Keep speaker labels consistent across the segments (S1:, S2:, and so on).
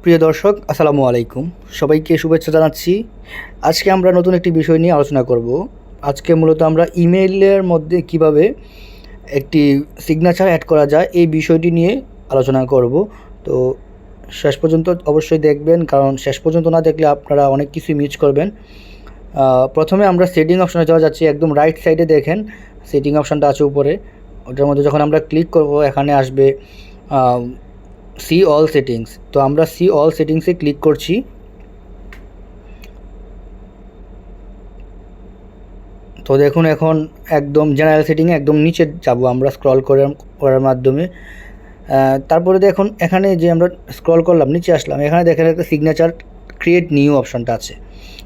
S1: প্রিয় দর্শক, আসসালামু আলাইকুম। সবাইকে শুভেচ্ছা জানাচ্ছি। আজকে আমরা নতুন একটি বিষয় নিয়ে আলোচনা করব। আজকে মূলত আমরা ইমেইলের মধ্যে কিভাবে একটি সিগনেচার অ্যাড করা যায় এই বিষয়টি নিয়ে আলোচনা করব। তো শেষ পর্যন্ত অবশ্যই দেখবেন, কারণ শেষ পর্যন্ত না দেখলে আপনারা অনেক কিছুই মিস করবেন। প্রথমে আমরা সেটিং অপশনে যাওয়া যাচ্ছি। একদম রাইট সাইডে দেখেন সেটিং অপশানটা আছে উপরে। ওটার মধ্যে যখন আমরা ক্লিক করব এখানে আসবে সি অল সেটিংস। তো আমরা সি অল সেটিংসে ক্লিক করছি। তো দেখুন এখন একদম জেনারেল সেটিংয়ে একদম নিচে যাব আমরা স্ক্রল করার মাধ্যমে। তারপরে দেখুন এখানে যে আমরা স্ক্রল করলাম, নিচে আসলাম, এখানে দেখেন একটা সিগনেচার ক্রিয়েট নিউ অপশানটা আছে।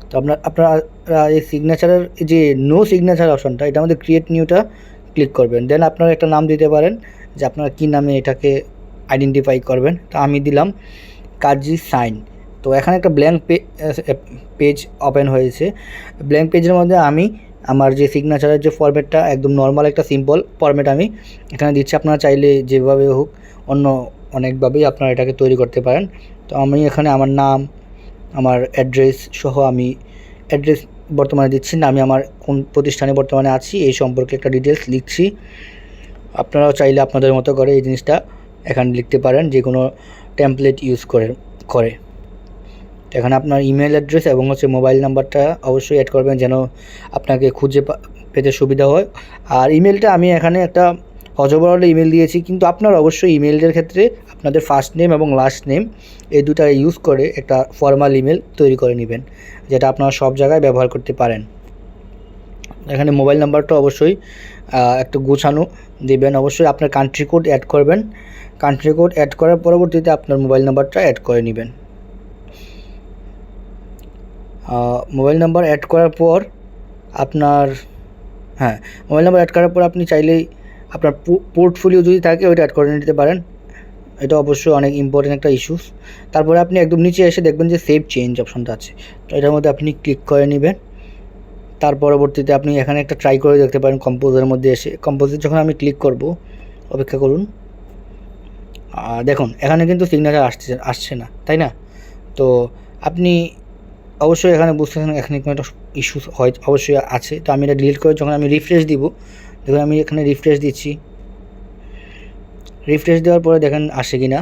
S1: তো আপনারা এই সিগনেচারের যে নো সিগনেচার অপশানটা, এটা আমাদের ক্রিয়েট নিউটা ক্লিক করবেন। দেন আপনারা একটা নাম দিতে পারেন যে আপনারা কী নামে এটাকে আইডেন্টিফাই করবেন। তো আমি দিলাম কাজী সাইন। তো এখানে একটা ব্ল্যাঙ্ক পেজ ওপেন হয়েছে। ব্ল্যাঙ্ক পেজের মধ্যে আমি আমার যে সিগনেচারের যে ফরম্যাটটা একদম নর্মাল একটা সিম্পল ফরম্যাট আমি এখানে দিচ্ছি। আপনারা চাইলে যেভাবে হোক অন্য অনেকভাবেই আপনারা এটাকে তৈরি করতে পারেন। তো আমি এখানে আমার নাম, আমার অ্যাড্রেস সহ আমি অ্যাড্রেস বর্তমানে দিচ্ছি না, আমি আমার কোন প্রতিষ্ঠানে বর্তমানে আছি এই সম্পর্কে একটা ডিটেলস লিখছি। আপনারাও চাইলে আপনাদের মতো করে এই জিনিসটা এখানে লিখতে পারেন, যে কোনো টেমপ্লেট ইউজ করে। এখানে আপনার ইমেল অ্যাড্রেস এবং মোবাইল নাম্বারটা অবশ্যই অ্যাড করবেন, যেন আপনাকে খুঁজে পেতে সুবিধা হয়। আর ইমেলটা আমি এখানে একটা অজবরল ইমেল দিয়েছি, কিন্তু আপনারা অবশ্যই ইমেলের ক্ষেত্রে আপনাদের ফার্স্ট নেম এবং লাস্ট নেম এই দুটা ইউজ করে একটা ফর্মাল ইমেল তৈরি করে নেবেন, যেটা আপনারা সব জায়গায় ব্যবহার করতে পারেন। এখানে মোবাইল নাম্বারটা অবশ্যই একটু গোছানো দেবেন। অবশ্যই আপনার কান্ট্রি কোড অ্যাড করবেন। কান্ট্রি কোড অ্যাড করার পরবর্তীতে আপনার মোবাইল নাম্বারটা অ্যাড করে নেবেন। মোবাইল নাম্বার অ্যাড করার পর আপনার মোবাইল নাম্বার অ্যাড করার পর আপনি চাইলেই আপনার পোর্টফোলিও যদি থাকে ওইটা অ্যাড করে নিতে পারেন। এটা অবশ্যই অনেক ইম্পর্টেন্ট একটা ইস্যুস। তারপরে আপনি একদম নিচে এসে দেখবেন যে সেভ চেঞ্জ অপশনটা আছে, তো এটার মধ্যে আপনি ক্লিক করে নেবেন। তার পরবর্তীতে আপনি এখানে একটা ট্রাই করে দেখতে পারেন কম্পোজের মধ্যে এসে। কম্পোজে যখন আমি ক্লিক করব, অপেক্ষা করুন, দেখুন এখানে কিন্তু সিগনেচার আসছে না, তাই না? তো আপনি অবশ্যই এখানে বুঝতেছেন এখানে কোনো একটা ইস্যু হয় অবশ্যই আছে। তো আমি এটা ডিলিট করে যখন আমি রিফ্রেশ দিব, দেখুন আমি এখানে রিফ্রেশ দিচ্ছি। রিফ্রেশ দেওয়ার পরে দেখেন আসে কি না।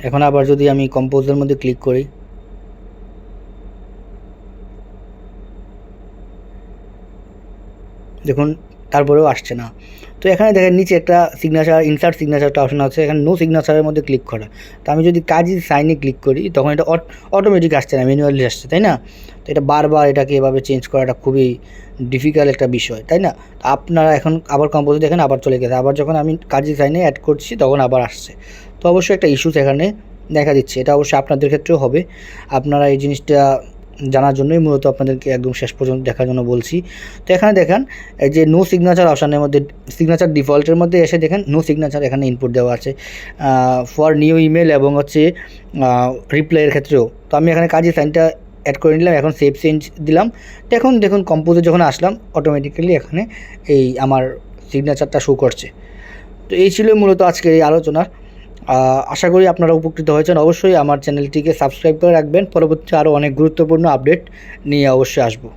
S1: এখন আবার যদি আমি কম্পোজের মধ্যে ক্লিক করি, দেখুন তারপরেও আসছে না। তো এখানে দেখেন নিচে একটা সিগনেচার, ইনসার্ট সিগনেচার একটা অপশন আছে, এখানে নো সিগনেচারের মধ্যে ক্লিক করা। তো আমি যদি কাজী সাইনে ক্লিক করি তখন এটা অটোমেটিক আসছে না, ম্যানুয়ালি আসছে, তাই না? তো এটা বারবার এটাকে এভাবে চেঞ্জ করাটা খুবই ডিফিকাল্ট একটা বিষয়, তাই না? তো আপনারা এখন আবার কম্পোজে দেখেন আবার চলে গেছে, আবার যখন আমি কাজী সাইনে অ্যাড করছি তখন আবার আসছে। তো অবশ্যই একটা ইস্যুস এখানে দেখা দিচ্ছে। এটা অবশ্যই আপনাদের ক্ষেত্রেও হবে। আপনারা এই জিনিসটা জানার জন্যই মূলত আপনাদেরকে একদম শেষ পর্যন্ত দেখার জন্য বলছি। তো এখানে দেখেন এই যে নো সিগনেচার অপশানের মধ্যে সিগনেচার ডিফল্টের মধ্যে এসে দেখেন নো সিগনেচার এখানে ইনপুট দেওয়া আছে ফর নিউ ইমেল এবং রিপ্লাইয়ের ক্ষেত্রেও। তো আমি এখানে কাজী সাইনটা অ্যাড করে নিলাম, এখন সেভ চেঞ্জ দিলাম। তো এখন দেখুন কম্পোজে যখন আসলাম অটোমেটিক্যালি এখানে এই আমার সিগনেচারটা শো করছে। তো এই ছিল মূলত আজকের এই আলোচনার। আশা করি আপনারা উপকৃত হয়েছেন। অবশ্যই আমার চ্যানেলটিকে সাবস্ক্রাইব করে রাখবেন, পরবর্তী আরও অনেক গুরুত্বপূর্ণ আপডেট নিয়ে অবশ্যই আসবো।